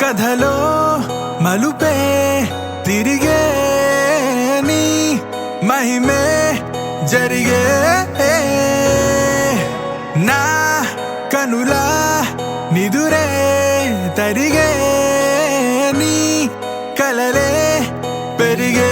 కథలో మలుపే తిరిగే నీ మహిమే జరిగే నా కనులా నిదురే తరిగే నీ కలలే పెరిగే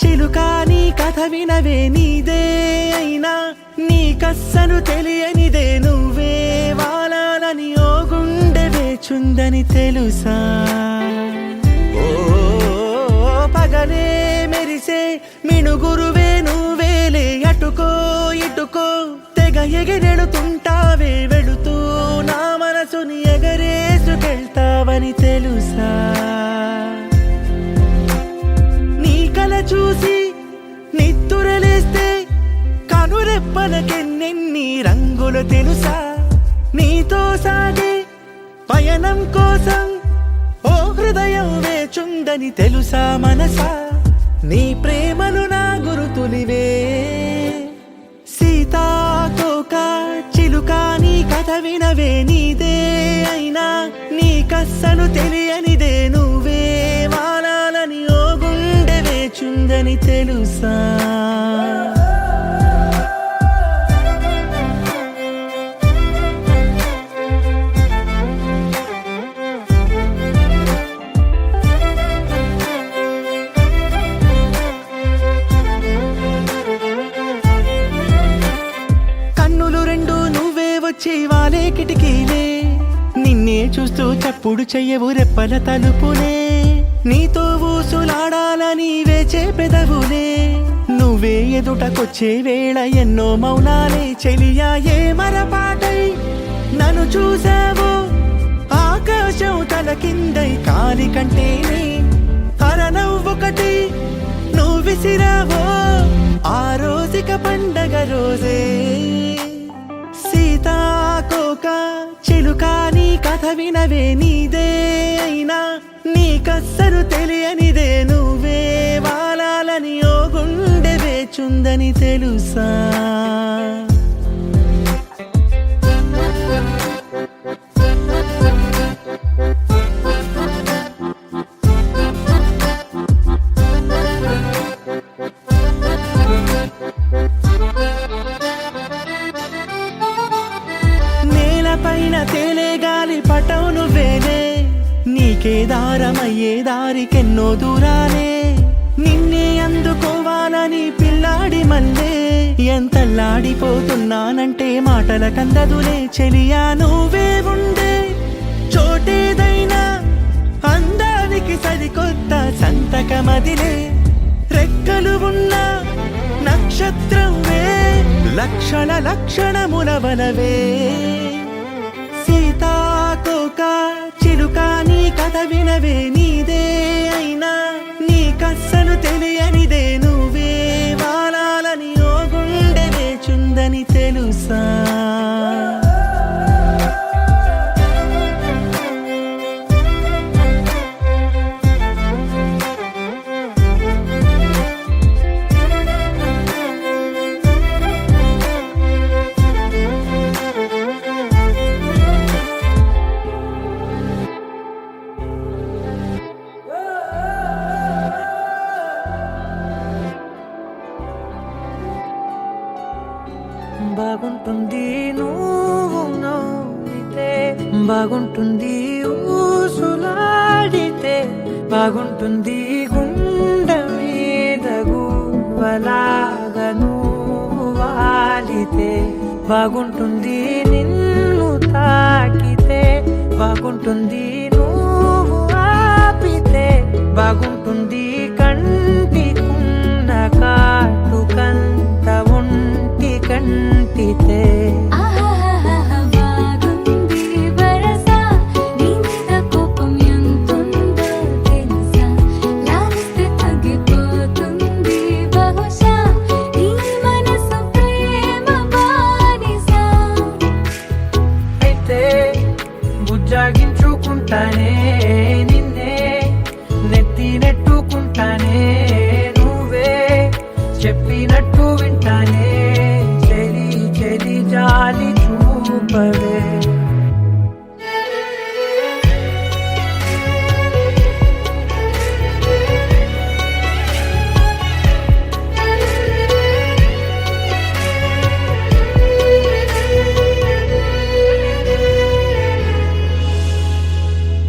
చిలుకాని కథ వినవే నీదే అయినా నీకస్సలు తెలియనిదే నువ్వే వాలాలని ఓ గుండె వేచుందని తెలుసా ఓ పగలే మెరిసే మిణుగురువే నువ్వేలే అటుకో ఇటుకో తెగ ఎగిరెడుతుంటావే వెళుతూ నా మనసుని ఎగరేసుకెళ్తావని తెలుసా చూసి నిద్దురలేస్తే కనురెప్పలకెన్నెన్ని రంగులు తెలుసా నీతో సాగే పయనం కోసం ఓ హృదయం వేచుందని తెలుసా మనసా నీ ప్రేమలు నా గురుతులివే సీతాకోక చిలుక నీ కథ వినవే నీదే అయినా నీకస్సలు తెలియనిదే నువ్వే వాలాలని ఓ గుండె వేచుందని తెలుసా వాలే కిటికీలే నిన్నే చూస్తూ చప్పుడు చెయ్యవు రెప్పల తలుపులే నీతో ఊసులాడాలని వేచే పెదవులే నువ్వే ఎదుటకొచ్చే వేళ ఎన్నో మౌనాలే చెలియా ఏ మరపాటై నన్ను చూసావో ఆకాశం తల కిందై కాలి కంటేనే అరనవ్వొకటి నువ్వు విసిరావో ఆ రోజుక పండగ రోజే సీతాకోక చిలుక నీ కథ వినవే నీదే అయినా నీకస్సలు తెలియనిదే నువ్వే వాలాలని ఓ గుండె వేచుందని తెలుసా పైన తేలే గాలి పటం నువ్వేలే నీకే దారమయ్యే దారికెన్నో దూరాలే నిన్నే అందుకోవాలని పిల్లాడి మల్లే ఎంతల్లాడిపోతున్నానంటే మాటల కందదులే చెలియా నువ్వే ఉండే చోటేదైనా అందానికి సరికొత్త సంతకమదిలే రెక్కలు ఉన్న నక్షత్రమే లక్షల లక్షణముల బలవే సీతాకోక చిలుక నీ కథ వినవే నీదే అయినా నీకస్సలు తెలియనిదే నువ్వే వాలాలని ఓ గుండె వేచుందని తెలుసా బాగుంటుంది నువ్వు నవ్వితే బాగుంటుంది ఊసులాడితే బాగుంటుంది గుండె మీద గువ్వలాగా నువ్వు వాలితే బాగుంటుంది నిన్ను తాకితే బాగుంటుంది నువ్వు ఆపితే బాగుంటుంది కంటికున్న కాటుకంత ఒంటి కంటితే బుజ్జాగించుకుంటానే నిన్నే నెత్తి నెట్టుకుంటానే నువ్వే చెప్పినట్టు వింటానే చెలి చెలి జాలి చూపవే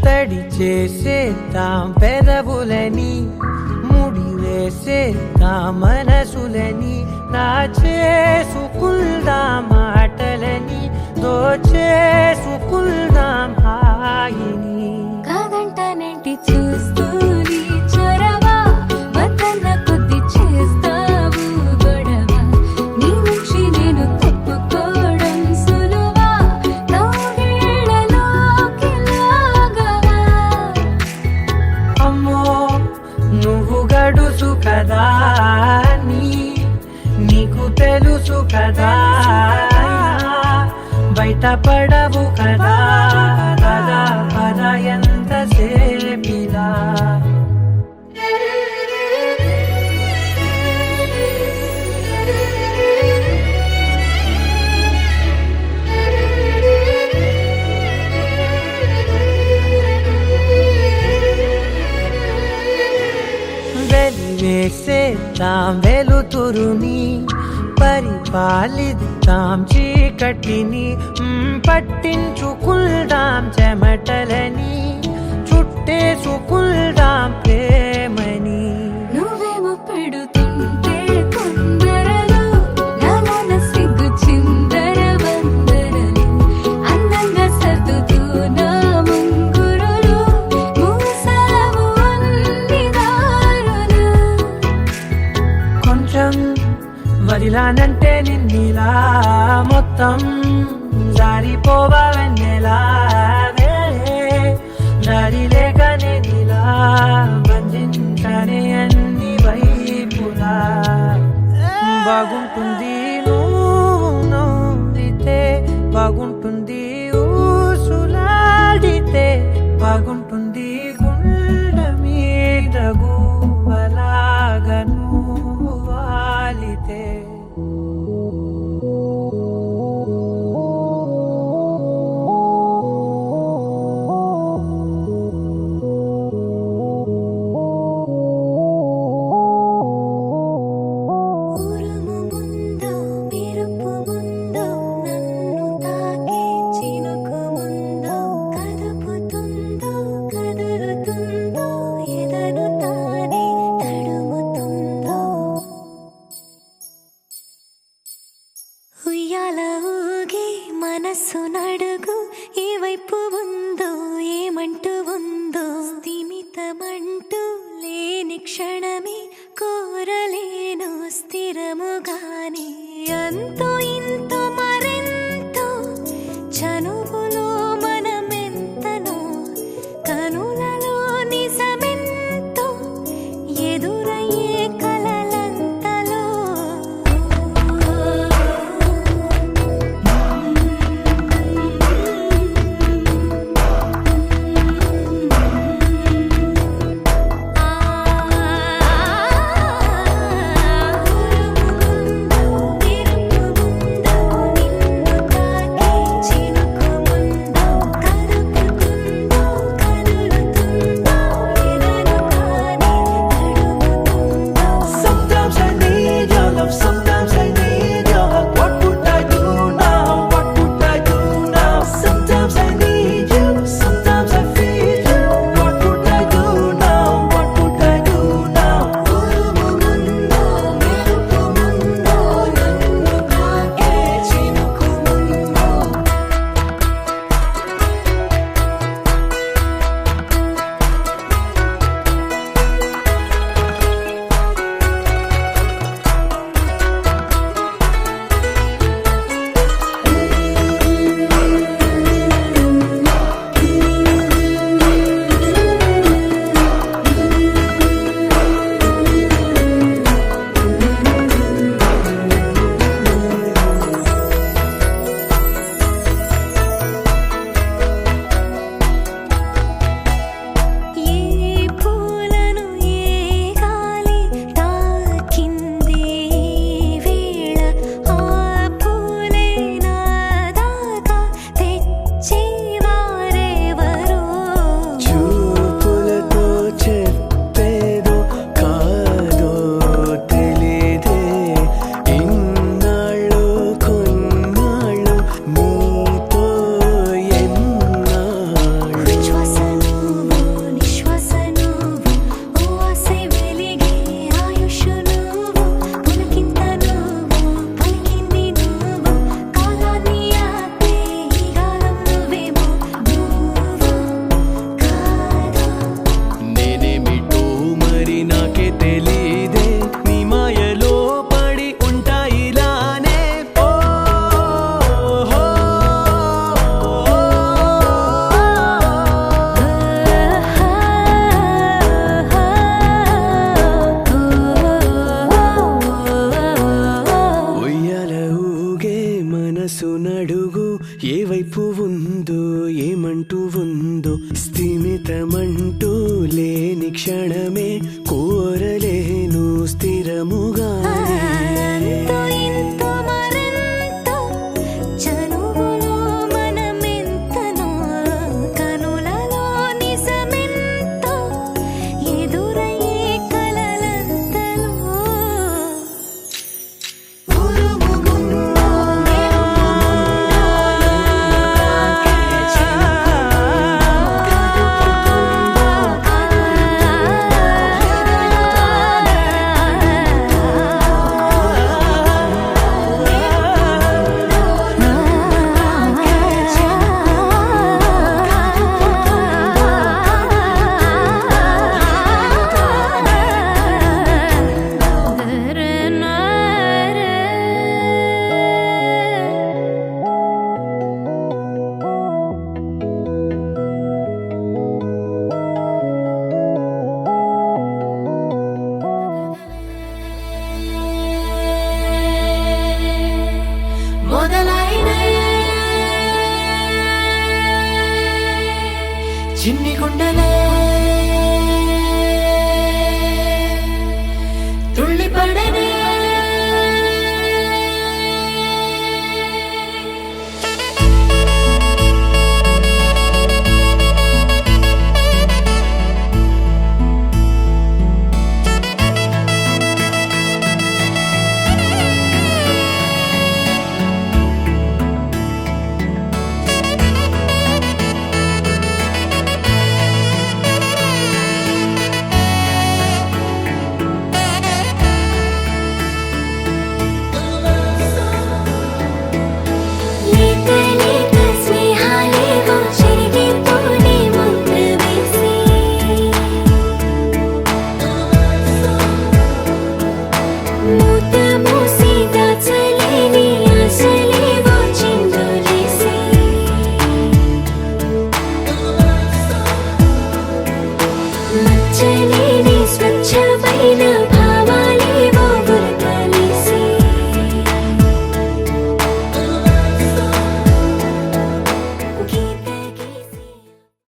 తడి చేసేద్దాం పెదవులని ముడి వేసేద్దాం మనసులని నా చేసుకుందాం మాటలని దోచేసుకుందాం హాయిని కాదంటానేంటి చూస్తూ నీ చొరవ వద్దన్న కొద్ది చేస్తావు గొడవ నీ నుంచి నేను తప్పుకోవడం సులువా నవ్వేళ్ళలోకి లాగవా అమ్మో నువ్వు గడుసు కదా నీకు తెలుసు కదా బయట పడవు కదా కదా పద ఎంత సేపిలా వెలుతురుని పరిపాలిద్దాం చీకటిని పట్టించుకుందాం చెమటలని చుట్టేసుకుందాం ప్రేమని నువ్వేమో పెడుతుంటే కొందరలు నాలోన సిగ్గు చిందర వందరలు అందంగా సర్దుతూ నా ముంగురులు మూసావు అన్ని దారులు కొంచెం వదిలానంటే నిన్నిలా మొత్తం జారిపోవన్నెలా దారి లేక నేనిలా బంధించనే అన్ని వైపులా బాగుంటుంది నువ్వు నవ్వితే బాగుంటుంది ఊసులాడితే బాగుంటుంది గుండె మీద గువ్వలాగా నువ్వు వాలితే ఉరుము ముందు మెరుపు ముందు నన్ను తాకే చినుకు ముందు కదుపుతుందో కదులుతుందో ఎదను తానే తడుముతుందో ఉయ్యాల ఊగి మనస్సు నడుగు ఏ వైపు ఉందో ఏమంటూ ఉందో స్థిమితమంటూ లేని క్షణమే కోరలేను స్థిరముగానే అంతో ఇంతో మరెంతో చనువులో మనమెంతనో కనులలో నిజమెంతో ఎదురయ్యే కలలంతలో Sometimes I need your love, sometimes I need your hug. What would I do now? What would I do now? Sometimes I need you, sometimes I feel you. What would I do now? What would I do now? ఉరుము ముందు మెరుపు ముందు నన్ను తాకే చినుకు ముందు ఏ పూలను ఏ గాలి తాకింది వేళ ఆ పూలే నాదాకా తెచ్చేవారెవరో చూపులతో చెప్పేదో కాదో తెలీదే ఇన్నాళ్ళు కొన్నాళ్ళు నీతో ఎన్నాళ్ళు ఉచ్ఛ్వాస నువ్వు నిశ్వాస నువ్వు ఓ ఆశై వెలిగే ఆయుష్ నువ్వు పులకింత నువ్వు పలికింది నువ్వు కాలాన్ని ఆపే ఈ గాలం నువ్వేమో నువ్వు కాదా నేనేమిటో మరి నాకే తెలీదే నీ మాయలో పడి ఉంటాయిలానే ఓ ఉయ్యాల ఊగే మనసు నడుగు ఏ వైపు ఉందో ఏమంటూ ఉందో స్థిమితమంటూ లేని క్షణమే కోరలేను స్థిరముగా అంతో ఇంతో మరెంతో చనువులో మనమెంతనో కనులలో నిజమెంతో ఎదురయ్యే కలలంతలో చిన్ని గుండెల